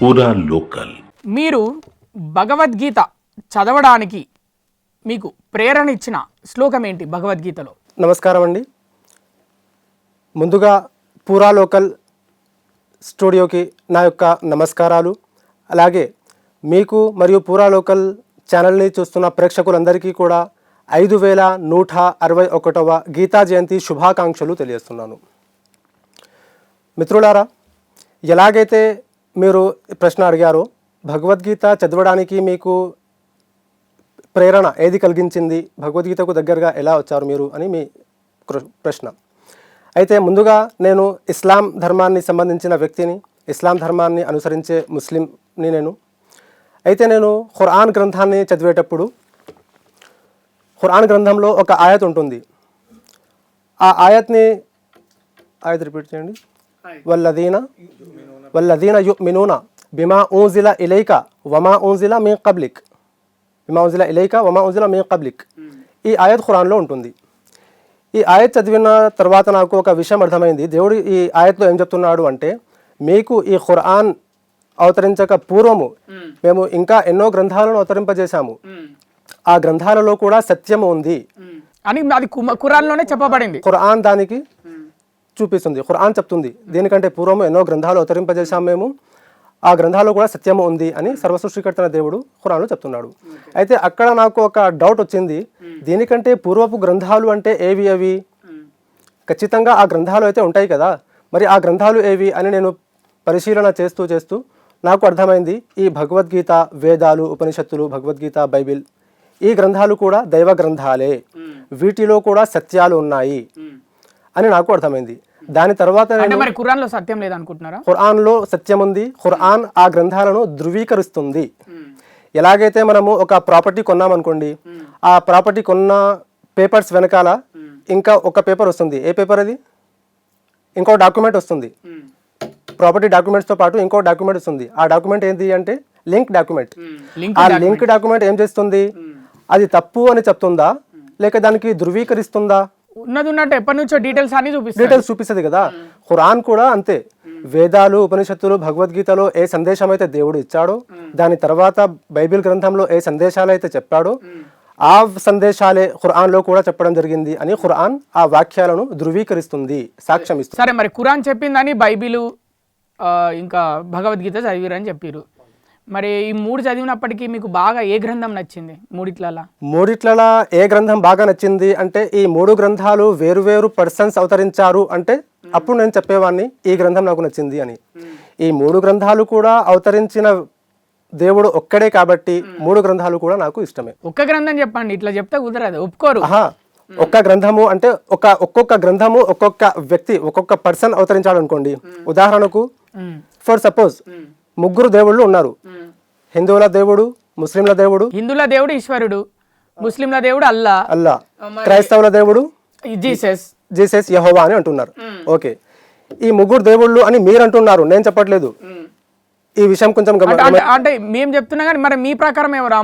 పూరా లోకల్. మీరు భగవద్గీత చదవడానికి మీకు ప్రేరణ ఇచ్చిన శ్లోకం ఏంటి భగవద్గీతలో? నమస్కారం అండి. ముందుగా పూరా లోకల్ స్టూడియోకి నా యొక్క నమస్కారాలు. అలాగే మీకు మరియు పూరా లోకల్ ఛానల్ని చూస్తున్న ప్రేక్షకులందరికీ కూడా 5161వ గీతా జయంతి శుభాకాంక్షలు తెలియజేస్తున్నాను. మిత్రులారా, ఎలాగైతే మీరు ప్రశ్న అడిగారో భగవద్గీత చదవడానికి మీకు ప్రేరణ ఏది కలిగించింది, భగవద్గీతకు దగ్గరగా ఎలా వచ్చారు మీరు అని మీ ప్రశ్న. అయితే ముందుగా నేను ఇస్లాం ధర్మాన్ని సంబంధించిన వ్యక్తిని, ఇస్లాం ధర్మాన్ని అనుసరించే ముస్లింని నేను. అయితే నేను ఖురాన్ గ్రంథాన్ని చదివేటప్పుడు ఖురాన్ గ్రంథంలో ఒక ఆయత్ ఉంటుంది. ఆ ఆయత్ని రిపీట్ చేయండి. వల్లదీన యుమినూన బిమా ఊజిల ఇలైక వమా ఊజిల మిన్ కబ్లిక్, బిమా ఊజిల ఇలైక వమా ఊజిల మిన్ కబ్లిక్. ఈ ఆయత్ ఖురాన్లో ఉంటుంది. ఈ ఆయత్ చదివిన తర్వాత నాకు ఒక విషయం అర్థమైంది. దేవుడు ఈ ఆయత్లో ఏం చెప్తున్నాడు అంటే, మీకు ఈ ఖురాన్ అవతరించక పూర్వము మేము ఇంకా ఎన్నో గ్రంథాలను అవతరింపజేశాము, ఆ గ్రంథాలలో కూడా సత్యము ఉంది అని అది ఖురాన్లోనే చెప్పబడింది. ఖురాన్ దానికి చూపిస్తుంది. ఖురాన్ చెప్తుంది, దీనికంటే పూర్వము ఎన్నో గ్రంథాలు అవతరింపజేశాము మేము, ఆ గ్రంథాల్లో కూడా సత్యము ఉంది అని సర్వసృష్టికర్తన దేవుడు ఖురాన్లో చెప్తున్నాడు. అయితే అక్కడ నాకు ఒక డౌట్ వచ్చింది. దీనికంటే పూర్వపు గ్రంథాలు అంటే ఏవి? అవి ఖచ్చితంగా ఆ గ్రంథాలు అయితే ఉంటాయి కదా, మరి ఆ గ్రంథాలు ఏవి అని నేను పరిశీలన చేస్తూ నాకు అర్థమైంది, ఈ భగవద్గీత, వేదాలు, ఉపనిషత్తులు, భగవద్గీత, బైబిల్, ఈ గ్రంథాలు కూడా దైవ గ్రంథాలే, వీటిలో కూడా సత్యాలు ఉన్నాయి అని నాకు అర్థమైంది. దాని తర్వాత ఖురాన్లో సత్యం లేదనుకుంటున్నారా? ఖురాన్లో సత్యం ఉంది. ఖురాన్ ఆ గ్రంథాలను ధృవీకరిస్తుంది. ఎలాగైతే మనము ఒక ప్రాపర్టీ కొన్నామనుకోండి, ఆ ప్రాపర్టీ కొన్న పేపర్స్ వెనకాల ఇంకా ఒక పేపర్ వస్తుంది. ఏ పేపర్ అది? ఇంకో డాక్యుమెంట్ వస్తుంది. ప్రాపర్టీ డాక్యుమెంట్స్తో పాటు ఇంకో డాక్యుమెంట్ వస్తుంది. ఆ డాక్యుమెంట్ ఏంటి అంటే లింక్ డాక్యుమెంట్. ఆ లింక్ డాక్యుమెంట్ ఏం చేస్తుంది? అది తప్పు అని చెప్తుందా, లేక దానికి ధృవీకరిస్తుందా? ఉన్నది ఉన్నట్టు ఎప్పటి నుంచో డీటెయిల్స్ చూపిస్తుంది కదా. ఖురాన్ కూడా అంతే. వేదాలు, ఉపనిషత్తులు, భగవద్గీతలో ఏ సందేశం అయితే దేవుడు ఇచ్చాడో, దాని తర్వాత బైబిల్ గ్రంథంలో ఏ సందేశాలు అయితే చెప్పాడో, ఆ సందేశాలే ఖురాన్లో కూడా చెప్పడం జరిగింది అని ఖురాన్ ఆ వాక్యాలను ధృవీకరిస్తుంది, సాక్ష్యం ఇస్తుంది. సరే, మరి ఖురాన్ చెప్పిందని బైబిలు ఇంకా భగవద్గీత చదివిరని చెప్పారు. మరి ఈ మూడు చదివినప్పటికీ మీకు బాగా ఏ గ్రంథం నచ్చింది? మూడిట్లలో ఏ గ్రంథం బాగా నచ్చింది అంటే, ఈ మూడు గ్రంథాలు వేరు పర్సన్స్ అవతరించారు అంటే అప్పుడు నేను చెప్పేవాడిని ఈ గ్రంథం నాకు నచ్చింది అని. ఈ మూడు గ్రంథాలు కూడా అవతరించిన దేవుడు ఒక్కడే కాబట్టి మూడు గ్రంథాలు కూడా నాకు ఇష్టమే. ఒక్క గ్రంథం చెప్పండి, ఇట్లా చెప్తే కుదరదు, ఒప్పుకోరు. ఒక్క గ్రంథము అంటే ఒక్కొక్క గ్రంథము ఒక్కొక్క వ్యక్తి, ఒక్కొక్క పర్సన్ అవతరించాడు అనుకోండి. ఉదాహరణకు ఫర్ సపోజ్ ముగ్గురు దేవుళ్ళు ఉన్నారు. హిందువుల దేవుడు, ముస్లింల దేవుడు. హిందువుల దేవుడు ఈశ్వరుడు, ముస్లింల దేవుడు అల్లా, క్రైస్తవుల దేవుడు జీసస్ యెహోవా అని అంటున్నారు. ఓకే, ఈ ముగ్గురు దేవుళ్ళు అని మీరు అంటున్నారు, నేను చెప్పట్లేదు. ఈ విషయం కొంచెం అంటే మేము చెప్తున్నా కానీ మరి మీ ప్రకారం ఎవరు?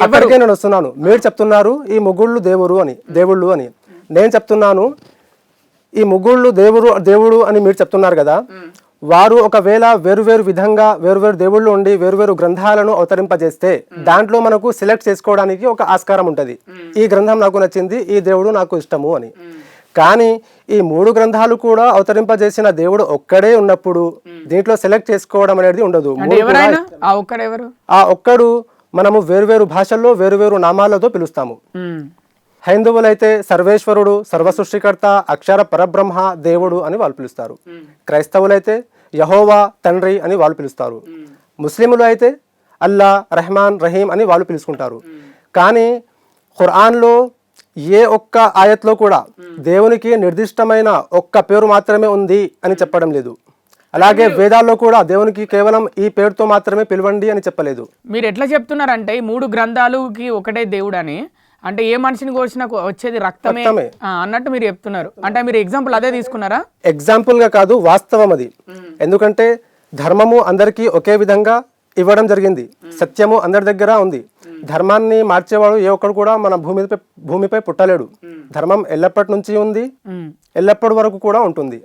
అక్కడికే నేను వస్తున్నాను. మీరు చెప్తున్నారు ఈ ముగ్గుళ్ళు దేవుళ్ళు అని, నేను చెప్తున్నాను ఈ ముగ్గుళ్ళు దేవుడు అని మీరు చెప్తున్నారు కదా. వారు ఒకవేళ వేరువేరు విధంగా వేరువేరు దేవుళ్ళు ఉండి వేరువేరు గ్రంథాలను అవతరింపజేస్తే దాంట్లో మనకు సెలెక్ట్ చేసుకోవడానికి ఒక ఆస్కారం ఉంటుంది. ఈ గ్రంథం నాకు నచ్చింది, ఈ దేవుడు నాకు ఇష్టము అని. కానీ ఈ మూడు గ్రంథాలు కూడా అవతరింపజేసిన దేవుడు ఒక్కడే ఉన్నప్పుడు దీంట్లో సెలెక్ట్ చేసుకోవడం అనేది ఉండదు. ఆ ఒక్కడు మనము వేరువేరు భాషల్లో వేరువేరు నామాలతో పిలుస్తాము. హైందవులైతే సర్వేశ్వరుడు, సర్వసృష్టికర్త, అక్షర పరబ్రహ్మ దేవుడు అని వాళ్ళు పిలుస్తారు. క్రైస్తవులైతే యెహోవా తండ్రి అని వాళ్ళు పిలుస్తారు. ముస్లింలు అయితే అల్లా, రెహమాన్, రహీం అని వాళ్ళు పిలుచుకుంటారు. కానీ ఖురాన్లో ఏ ఒక్క ఆయత్లో కూడా దేవునికి నిర్దిష్టమైన ఒక్క పేరు మాత్రమే ఉంది అని చెప్పడం లేదు. అలాగే వేదాల్లో కూడా దేవునికి కేవలం ఈ పేరుతో మాత్రమే పిలవండి అని చెప్పలేదు. మీరు ఎట్లా చెప్తున్నారంటే ఈ మూడు గ్రంథాలకి ఒకటే దేవుడు అని, అంటే ఏ మనిషిని కోసినా వచ్చేది రక్తమే అన్నట్టు మీరు చెప్తున్నారు. అంటే మీరు ఎగ్జాంపుల్ అదే తీసుకున్నారా? ఎగ్జాంపుల్ గా కాదు, వాస్తవం అది. ఎందుకంటే ధర్మము అందరికీ ఒకే విధంగా ఇవ్వడం జరిగింది, సత్యము అందరి దగ్గర ఉంది. ధర్మాన్ని మార్చేవాడు ఏ ఒక్కడు కూడా మన భూమిపై పుట్టలేడు. ధర్మం ఎల్లప్పటి నుంచి ఉంది, ఎల్లప్పటి వరకు కూడా ఉంటుంది.